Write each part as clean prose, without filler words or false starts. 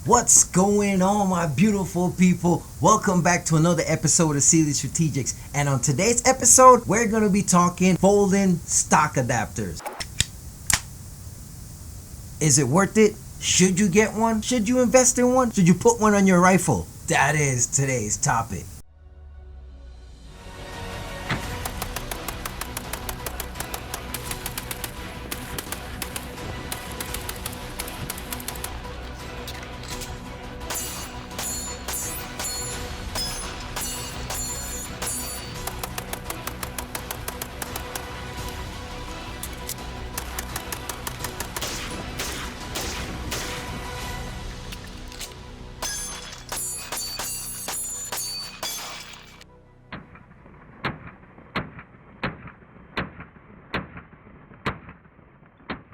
What's going on, my beautiful people? Welcome back to another episode of SYLVAN Strategics. And on today's episode, we're going to be talking folding stock adapters. Is it worth it? Should you get one? Should you invest in one? Should you put one on your rifle? That is today's topic.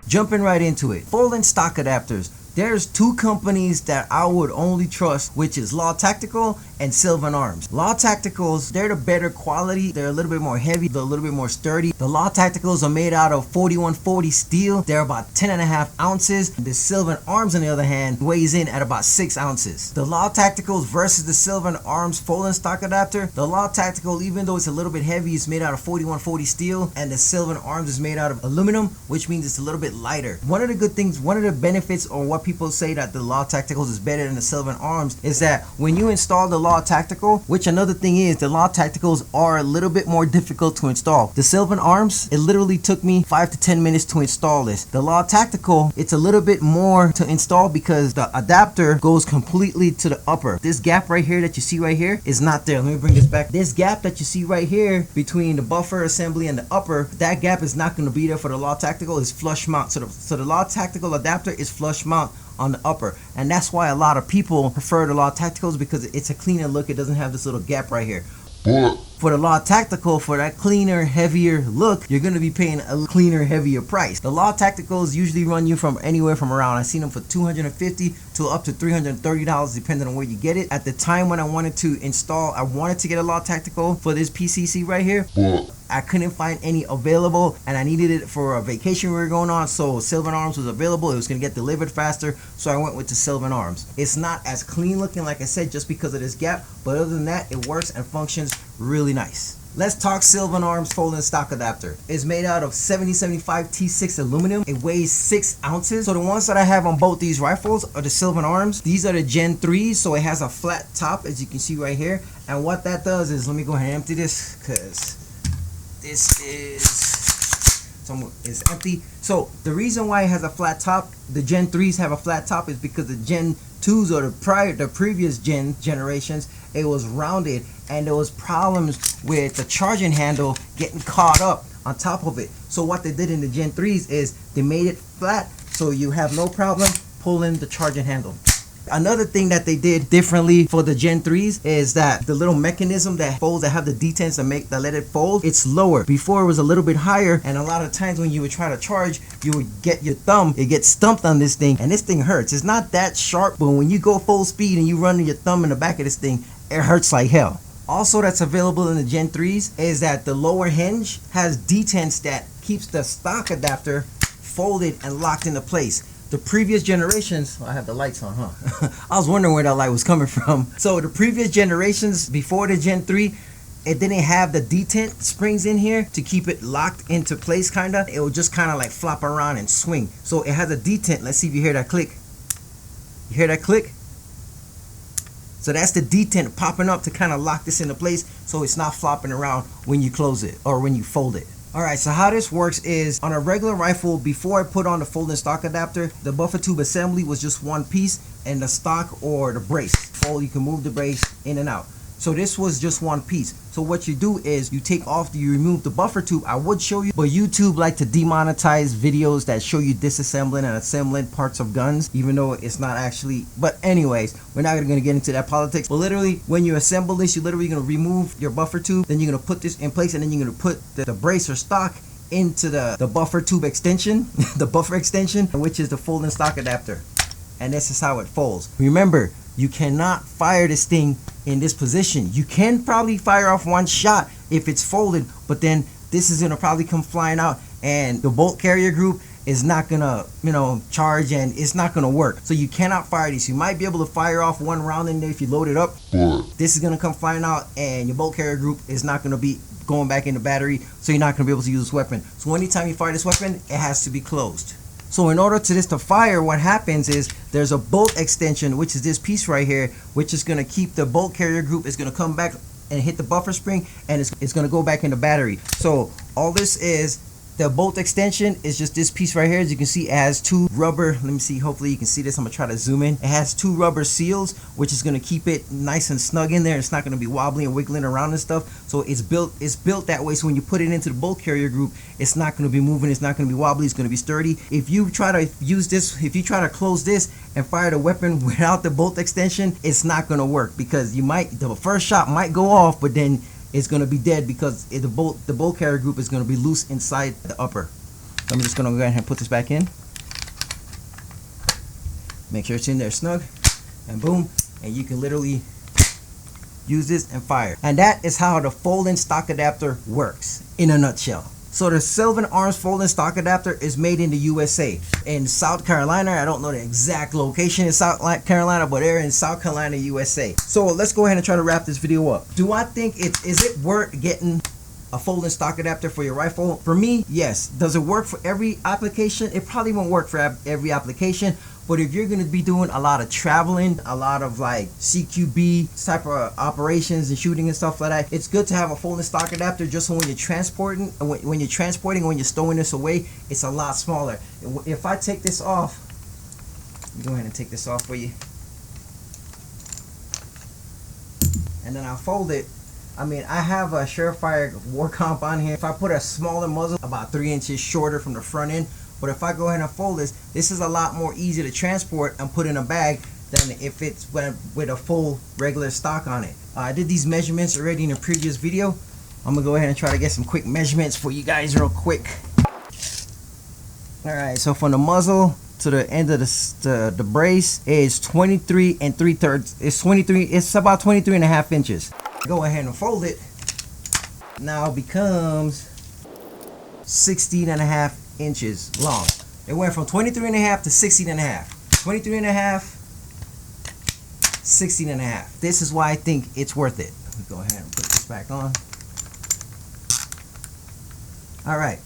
Jumping right into it, folding stock adapters. There's two companies that I would only trust, which is Law Tactical and SYLVAN Arms. Law Tacticals, they're the better quality. They're a little bit more heavy. They're a little bit more sturdy. The Law Tacticals are made out of 4140 steel. They're about 10.5 ounces. The SYLVAN Arms, on the other hand, weighs in at about 6 ounces. The Law Tacticals versus the SYLVAN Arms folding stock adapter. The Law Tactical, even though it's a little bit heavy, is made out of 4140 steel, and the SYLVAN Arms is made out of aluminum, which means it's a little bit lighter. One of the good things, one of the benefits, or what people say that the Law Tacticals is better than the SYLVAN Arms, is that when you install the Law Tactical, which another thing is, the Law Tacticals are a little bit more difficult to install. The SYLVAN Arms, it literally took me 5 to 10 minutes to install this. The Law Tactical, it's a little bit more to install because the adapter goes completely to the upper. This gap right here that you see right here is not there. Let me bring this back. This gap that you see right here between the buffer assembly and the upper, that gap is not going to be there for the Law Tactical. It's flush mount. So the Law Tactical adapter is flush mount on the upper, and that's why a lot of people prefer the Law Tacticals, because it's a cleaner look. It doesn't have this little gap right here. But for the Law Tactical, for that cleaner, heavier look, you're going to be paying a cleaner, heavier price. The Law Tacticals usually run you from anywhere from around, I've seen them for $250 to up to $330 depending on where you get it. At the time when I wanted to install, I wanted to get a Law Tactical for this PCC right here, but I couldn't find any available, and I needed it for a vacation we were going on, so SYLVAN Arms was available. It was going to get delivered faster, so I went with the SYLVAN Arms. It's not as clean looking, like I said, just because of this gap, but other than that, it works and functions really nice. Let's talk SYLVAN Arms folding stock adapter. It's made out of 7075 T6 aluminum. It weighs 6 ounces. So the ones that I have on both these rifles are the SYLVAN Arms. These are the Gen 3s, so it has a flat top, as you can see right here. And what that does is, let me go ahead and empty this, because this is empty. So the reason why it has a flat top, the Gen 3s have a flat top, is because the Gen 2s, or the previous generations, it was rounded, and there was problems with the charging handle getting caught up on top of it. So what they did in the Gen 3s is they made it flat, so you have no problem pulling the charging handle. Another thing that they did differently for the Gen 3s is that the little mechanism that folds, that have the detents that let it fold, it's lower. Before it was a little bit higher, and a lot of times when you would try to charge, you would get your thumb, it gets stumped on this thing, and this thing hurts. It's not that sharp, but when you go full speed and you run your thumb in the back of this thing, it hurts like hell. Also, that's available in the Gen 3s is that the lower hinge has detents that keeps the stock adapter folded and locked into place. The previous generations, I have the lights on, huh? I was wondering where that light was coming from. So the previous generations before the Gen 3, it didn't have the detent springs in here to keep it locked into place, kinda. It would just kind of like flop around and swing. So it has a detent. Let's see if you hear that click. You hear that click? So that's the detent popping up to kind of lock this into place, so it's not flopping around when you close it or when you fold it. Alright, so how this works is, on a regular rifle, before I put on the folding stock adapter, the buffer tube assembly was just one piece, and the stock, or the brace, you can move the brace in and out. So this was just one piece. So what you do is you remove the buffer tube. I would show you, but YouTube like to demonetize videos that show you disassembling and assembling parts of guns, even though it's not actually. But anyways, we're not gonna get into that politics. But literally, when you assemble this, you're literally gonna remove your buffer tube, then you're gonna put this in place, and then you're gonna put the brace or stock into the buffer tube extension, the buffer extension, which is the folding stock adapter. And this is how it folds. Remember, you cannot fire this thing in this position. You can probably fire off one shot if it's folded, but then this is gonna probably come flying out, and the bolt carrier group is not gonna, charge, and it's not gonna work. So you cannot fire these. You might be able to fire off one round in there if you load it up, but this is gonna come flying out, and your bolt carrier group is not gonna be going back in the battery, so you're not gonna be able to use this weapon. So anytime you fire this weapon, it has to be closed. So in order to this to fire, what happens is there's a bolt extension, which is this piece right here, which is gonna keep the bolt carrier group, is gonna come back and hit the buffer spring, and it's going to go back in the battery. So all this is, the bolt extension is just this piece right here. As you can see, it has two rubber, let me see, hopefully you can see this, I'm going to try to zoom in. It has two rubber seals, which is going to keep it nice and snug in there. It's not going to be wobbling and wiggling around and stuff. So it's built that way, so when you put it into the bolt carrier group, it's not going to be moving, it's not going to be wobbly, it's going to be sturdy. If you try to use this, if you try to close this and fire the weapon without the bolt extension, it's not going to work, because the first shot might go off, but then it's going to be dead, because the bolt carrier group is going to be loose inside the upper. So I'm just going to go ahead and put this back in. Make sure it's in there snug, and boom, and you can literally use this and fire. And that is how the folding stock adapter works in a nutshell. So the SYLVAN Arms folding stock adapter is made in the USA, in South Carolina. I don't know the exact location in South Carolina, but they're in South Carolina, USA. So let's go ahead and try to wrap this video up. Do I think is it worth getting a folding stock adapter for your rifle? For me, yes. Does it work for every application? It probably won't work for every application. But if you're going to be doing a lot of traveling, a lot of like CQB type of operations and shooting and stuff like that, it's good to have a folding stock adapter, just so when you're transporting, when you're stowing this away, it's a lot smaller. If I take this off, let me go ahead and take this off for you, and then I'll fold it. I mean, I have a Surefire War Comp on here. If I put a smaller muzzle, about 3 inches shorter from the front end, but if I go ahead and fold this is a lot more easy to transport and put in a bag than if it's with a full regular stock on it. I did these measurements already in a previous video. I'm gonna go ahead and try to get some quick measurements for you guys real quick. Alright, so from the muzzle to the end of the brace is 23 3/3. It's about 23 and a half inches. Go ahead and fold it. Now it becomes 16 and a half inches long. It went from 23 and a half to 16 and a half. 23 and a half, 16 and a half. This is why I think it's worth it. Let me go ahead and put this back on. Alright.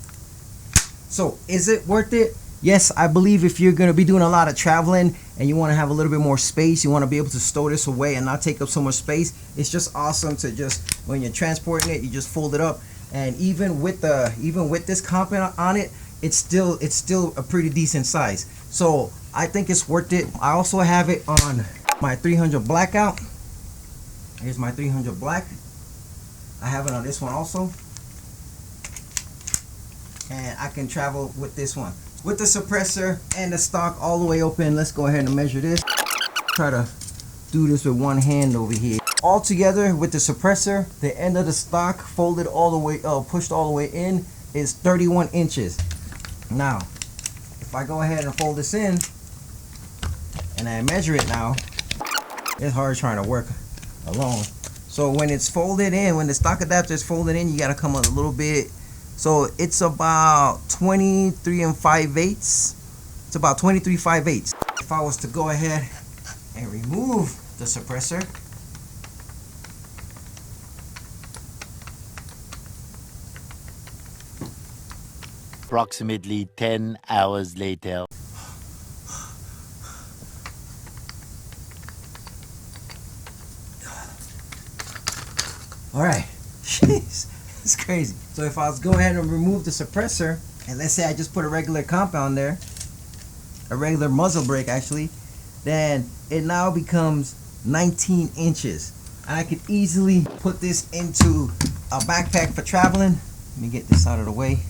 So, is it worth it? Yes, I believe if you're going to be doing a lot of traveling and you want to have a little bit more space, you want to be able to stow this away and not take up so much space, it's just awesome to just, when you're transporting it, you just fold it up. And even with this component on it, it's still a pretty decent size. So I think it's worth it. I also have it on my 300 blackout. Here's my 300 black. I have it on this one also, and I can travel with this one with the suppressor and the stock all the way open. Let's go ahead and measure this. Try to do this with one hand over here. All together with the suppressor, the end of the stock folded all the way, pushed all the way in, is 31 inches. Now, if I go ahead and fold this in and I measure it now, it's hard trying to work alone. So when it's folded in, when the stock adapter is folded in, you got to come up a little bit. So it's about 23 5/8. It's about 23 5/8. If I was to go ahead and remove the suppressor, approximately 10 hours later. Alright, jeez, it's crazy. So if I was to go ahead and remove the suppressor, and let's say I just put a regular compound there, a regular muzzle brake actually, then it now becomes 19 inches. And I could easily put this into a backpack for traveling. Let me get this out of the way.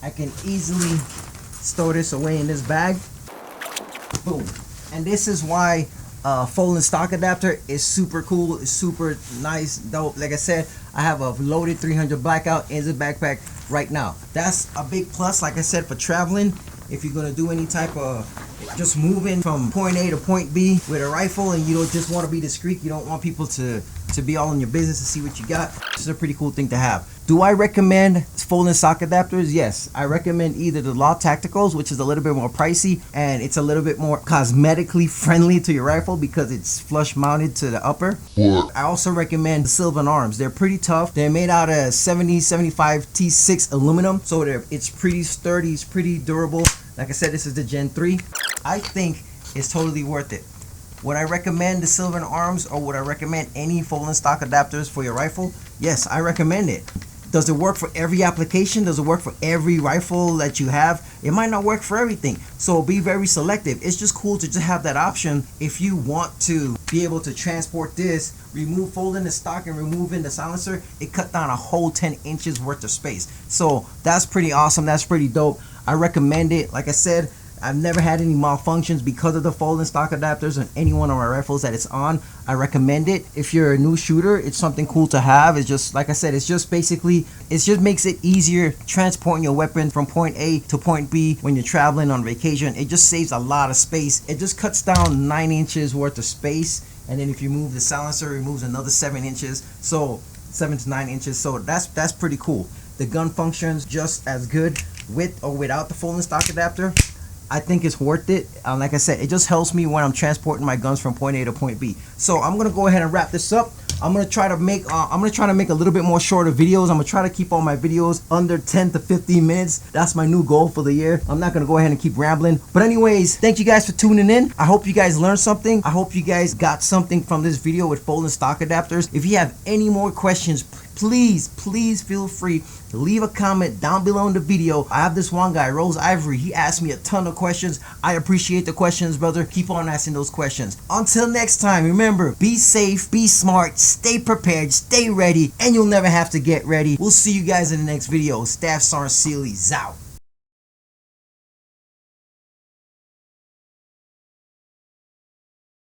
I can easily store this away in this bag. Boom. And this is why folding stock adapter is super cool. It's super nice, dope. Like I said, I have a loaded 300 blackout in the backpack right now. That's a big plus, like I said, for traveling. If you're gonna do any type of just moving from point A to point B with a rifle, and you don't just want to be discreet, you don't want people to to be all in your business and see what you got. This is a pretty cool thing to have. Do I recommend folding stock adapters? Yes, I recommend either the Law Tacticals, which is a little bit more pricey and it's a little bit more cosmetically friendly to your rifle because it's flush mounted to the upper. I also recommend the SYLVAN arms. They're pretty tough. They're made out of 75 T6 aluminum, so it's pretty sturdy, it's pretty durable. Like I said, this is the Gen 3. I think it's totally worth it. Would I recommend the SYLVAN arms, or would I recommend any folding stock adapters for your rifle? Yes, I recommend it. Does it work for every application? Does it work for every rifle that you have? It might not work for everything, so be very selective. It's just cool to just have that option if you want to be able to transport this, remove folding the stock and removing the silencer. It cut down a whole 10 inches worth of space. So that's pretty awesome. That's pretty dope. I recommend it. Like I said, I've never had any malfunctions because of the folding stock adapters on any one of my rifles that it's on. I recommend it. If you're a new shooter, it's something cool to have. It's just, like I said, it's just basically, it just makes it easier transporting your weapon from point A to point B when you're traveling on vacation. It just saves a lot of space. It just cuts down 9 inches worth of space. And then if you move the silencer, it removes another 7 inches. So 7 to 9 inches. So that's pretty cool. The gun functions just as good with or without the folding stock adapter. I think it's worth it. Like I said, it just helps me when I'm transporting my guns from point A to point B. So I'm gonna go ahead and wrap this up. I'm gonna try to make a little bit more shorter videos. I'm gonna try to keep all my videos under 10 to 15 minutes. That's my new goal for the year. I'm not gonna go ahead and keep rambling. But anyways, thank you guys for tuning in. I hope you guys learned something. I hope you guys got something from this video with folding stock adapters. If you have any more questions, please feel free to leave a comment down below in the video. I have this one guy, Rose Ivory. He asked me a ton of questions. I appreciate the questions, brother. Keep on asking those questions. Until next time, remember, be safe, be smart, stay prepared, stay ready, and you'll never have to get ready. We'll see you guys in the next video. Staff Sergeant Seeley's out.